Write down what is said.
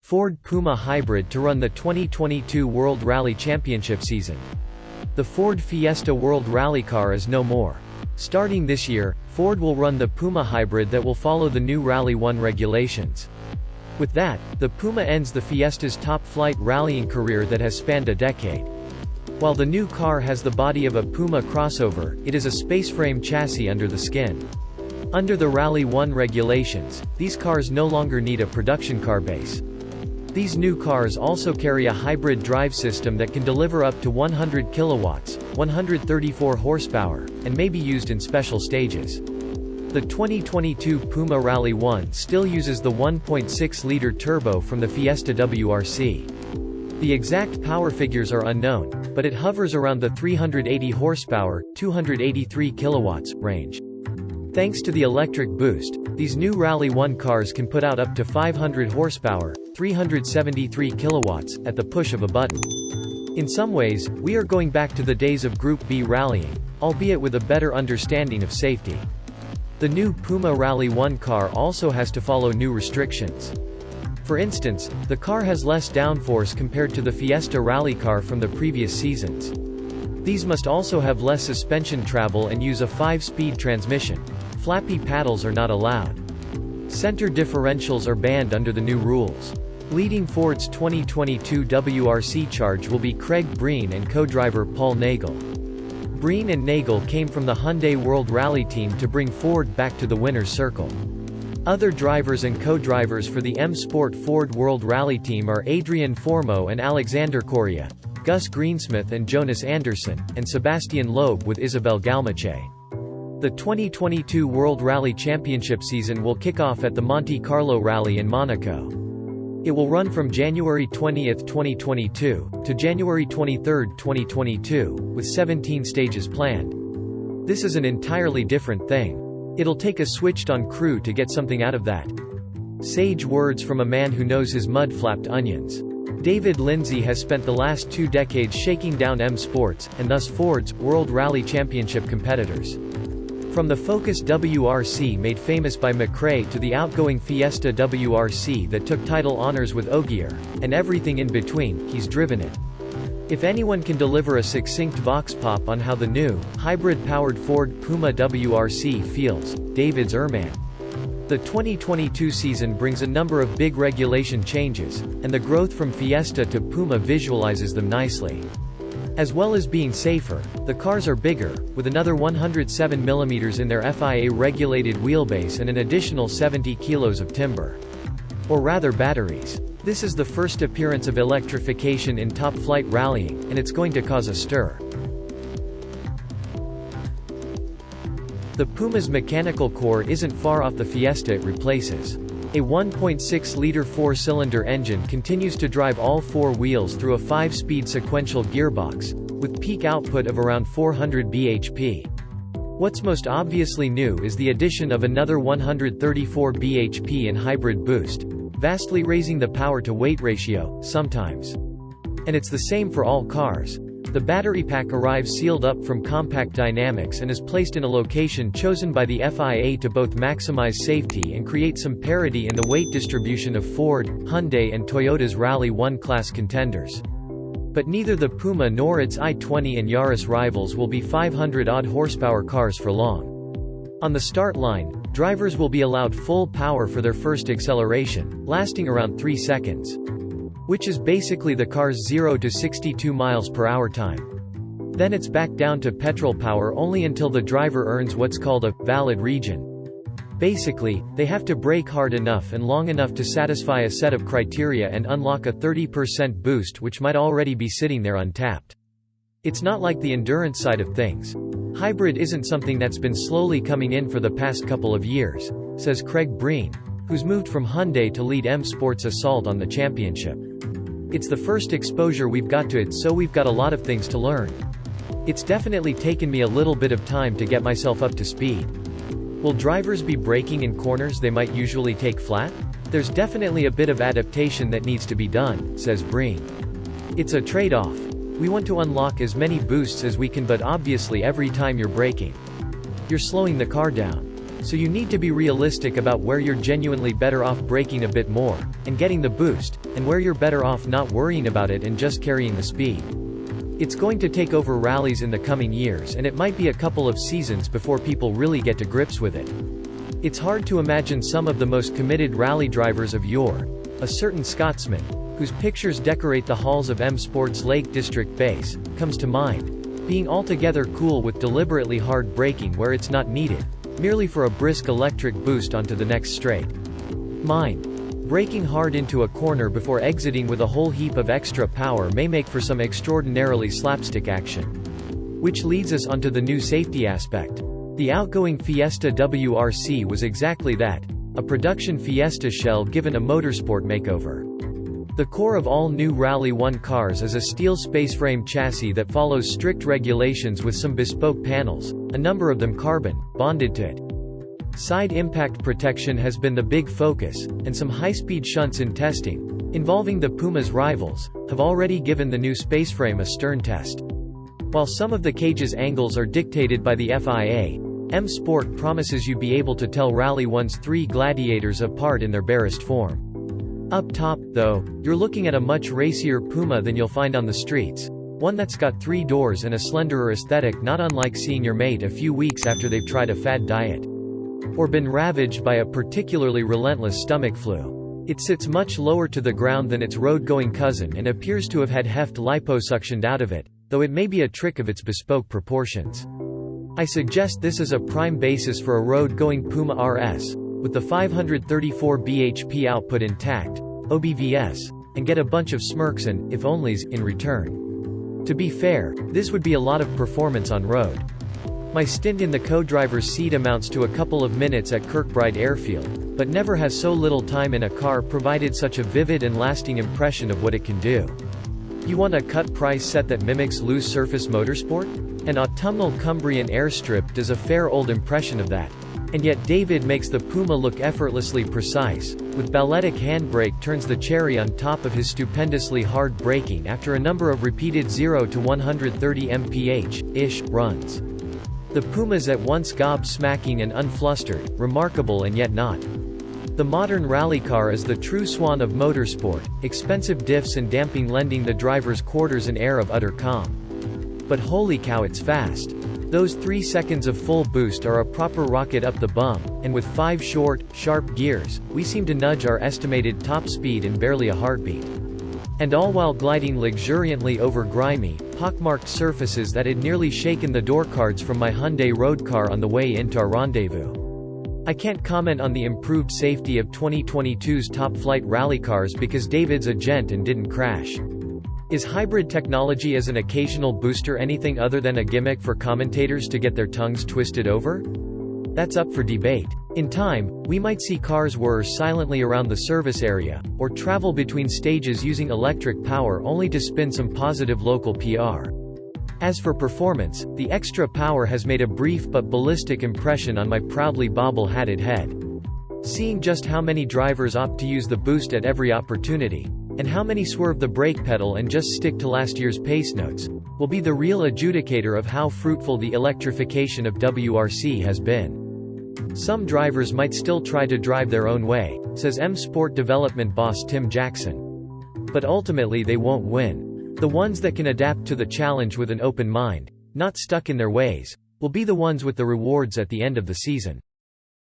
Ford Puma Hybrid to run the 2022 World Rally Championship season. The Ford Fiesta World Rally car is no more. Starting this year, Ford will run the Puma Hybrid that will follow the new Rally1 regulations. With that, the Puma ends the Fiesta's top-flight rallying career that has spanned a decade. While the new car has the body of a Puma crossover, it is a spaceframe chassis under the skin. Under the Rally1 regulations, these cars no longer need a production car base. These new cars also carry a hybrid drive system that can deliver up to 100 kilowatts, 134 horsepower, and may be used in special stages. The 2022 Puma Rally1 still uses the 1.6-liter turbo from the Fiesta WRC. The exact power figures are unknown, but it hovers around the 380 horsepower, 283 kilowatts range. Thanks to the electric boost, these new Rally1 cars can put out up to 500 horsepower, 373 kilowatts, at the push of a button. In some ways, we are going back to the days of Group B rallying, albeit with a better understanding of safety. The new Puma Rally1 car also has to follow new restrictions. For instance, the car has less downforce compared to the Fiesta rally car from the previous seasons. These must also have less suspension travel and use a 5-speed transmission. Flappy paddles are not allowed. Center differentials are banned under the new rules. Leading Ford's 2022 WRC charge will be Craig Breen and co-driver Paul Nagel. Breen and Nagel came from the Hyundai World Rally team to bring Ford back to the winner's circle. Other drivers and co-drivers for the M Sport Ford World Rally team are Adrian Formeau and Alexander Correa, Gus Greensmith and Jonas Anderson, and Sebastian Loeb with Isabel Galmache. The 2022 World Rally Championship season will kick off at the Monte Carlo Rally in Monaco. It will run from January 20, 2022, to January 23, 2022, with 17 stages planned. This is an entirely different thing. It'll take a switched-on crew to get something out of that. Sage words from a man who knows his mud-flapped onions. David Lindsay has spent the last 2 decades shaking down M Sports, and thus Ford's, World Rally Championship competitors. From the Focus WRC made famous by McRae to the outgoing Fiesta WRC that took title honors with Ogier, and everything in between, he's driven it. If anyone can deliver a succinct vox pop on how the new, hybrid-powered Ford Puma WRC feels, David's Erman. The 2022 season brings a number of big regulation changes, and the growth from Fiesta to Puma visualizes them nicely. As well as being safer, the cars are bigger, with another 107mm in their FIA-regulated wheelbase and an additional 70 kilos of timber. Or rather batteries. This is the first appearance of electrification in top-flight rallying, and it's going to cause a stir. The Puma's mechanical core isn't far off the Fiesta it replaces. A 1.6-liter 4-cylinder engine continues to drive all 4 wheels through a 5-speed sequential gearbox, with peak output of around 400 bhp. What's most obviously new is the addition of another 134 bhp in hybrid boost, vastly raising the power-to-weight ratio, sometimes. And it's the same for all cars. The battery pack arrives sealed up from Compact Dynamics and is placed in a location chosen by the FIA to both maximize safety and create some parity in the weight distribution of Ford, Hyundai and Toyota's Rally1 class contenders. But neither the Puma nor its i20 and Yaris rivals will be 500-odd horsepower cars for long. On the start line, drivers will be allowed full power for their first acceleration, lasting around 3 seconds. Which is basically the car's 0 to 62 miles per hour time. Then it's back down to petrol power only until the driver earns what's called a valid region. Basically, they have to brake hard enough and long enough to satisfy a set of criteria and unlock a 30% boost which might already be sitting there untapped. It's not like the endurance side of things. Hybrid isn't something that's been slowly coming in for the past couple of years, says Craig Breen, who's moved from Hyundai to lead M Sport's assault on the championship. It's the first exposure we've got to it, so we've got a lot of things to learn. It's definitely taken me a little bit of time to get myself up to speed. Will drivers be braking in corners they might usually take flat? There's definitely a bit of adaptation that needs to be done, says Breen. It's a trade-off. We want to unlock as many boosts as we can, but obviously every time you're braking, you're slowing the car down. So you need to be realistic about where you're genuinely better off braking a bit more, and getting the boost, and where you're better off not worrying about it and just carrying the speed. It's going to take over rallies in the coming years, and it might be a couple of seasons before people really get to grips with it. It's hard to imagine some of the most committed rally drivers of yore, a certain Scotsman, whose pictures decorate the halls of M Sport's Lake District base, comes to mind, being altogether cool with deliberately hard braking where it's not needed, merely for a brisk electric boost onto the next straight. Mind. Braking hard into a corner before exiting with a whole heap of extra power may make for some extraordinarily slapstick action. Which leads us onto the new safety aspect. The outgoing Fiesta WRC was exactly that, a production Fiesta shell given a motorsport makeover. The core of all new Rally1 cars is a steel spaceframe chassis that follows strict regulations with some bespoke panels, a number of them carbon, bonded to it. Side impact protection has been the big focus, and some high-speed shunts in testing, involving the Puma's rivals, have already given the new spaceframe a stern test. While some of the cage's angles are dictated by the FIA, M Sport promises you'd be able to tell Rally1's three gladiators apart in their barest form. Up top, though, you're looking at a much racier Puma than you'll find on the streets. One that's got 3 doors and a slenderer aesthetic, not unlike seeing your mate a few weeks after they've tried a fad diet. Or been ravaged by a particularly relentless stomach flu. It sits much lower to the ground than its road-going cousin and appears to have had heft liposuctioned out of it, though it may be a trick of its bespoke proportions. I suggest this is a prime basis for a road-going Puma RS, with the 534 bhp output intact, OBVS, and get a bunch of smirks and, if onlys, in return. To be fair, this would be a lot of performance on road. My stint in the co-driver's seat amounts to a couple of minutes at Kirkbride Airfield, but never has so little time in a car provided such a vivid and lasting impression of what it can do. You want a cut price set that mimics loose surface motorsport? An autumnal Cumbrian airstrip does a fair old impression of that. And yet David makes the Puma look effortlessly precise, with balletic handbrake turns the cherry on top of his stupendously hard braking after a number of repeated 0 to 130 mph-ish runs. The Puma's at once gob-smacking and unflustered, remarkable and yet not. The modern rally car is the true swan of motorsport, expensive diffs and damping lending the driver's quarters an air of utter calm. But holy cow, it's fast. Those 3 seconds of full boost are a proper rocket up the bum, and with 5 short, sharp gears, we seem to nudge our estimated top speed in barely a heartbeat. And all while gliding luxuriantly over grimy, pockmarked surfaces that had nearly shaken the door cards from my Hyundai road car on the way into our rendezvous. I can't comment on the improved safety of 2022's top-flight rally cars because David's a gent and didn't crash. Is hybrid technology as an occasional booster anything other than a gimmick for commentators to get their tongues twisted over? That's up for debate. In time, we might see cars whir silently around the service area, or travel between stages using electric power only to spin some positive local PR. As for performance, the extra power has made a brief but ballistic impression on my proudly bobble-hatted head. Seeing just how many drivers opt to use the boost at every opportunity, and how many swerve the brake pedal and just stick to last year's pace notes, will be the real adjudicator of how fruitful the electrification of WRC has been. Some drivers might still try to drive their own way, says M Sport development boss Tim Jackson. But ultimately they won't win. The ones that can adapt to the challenge with an open mind, not stuck in their ways, will be the ones with the rewards at the end of the season.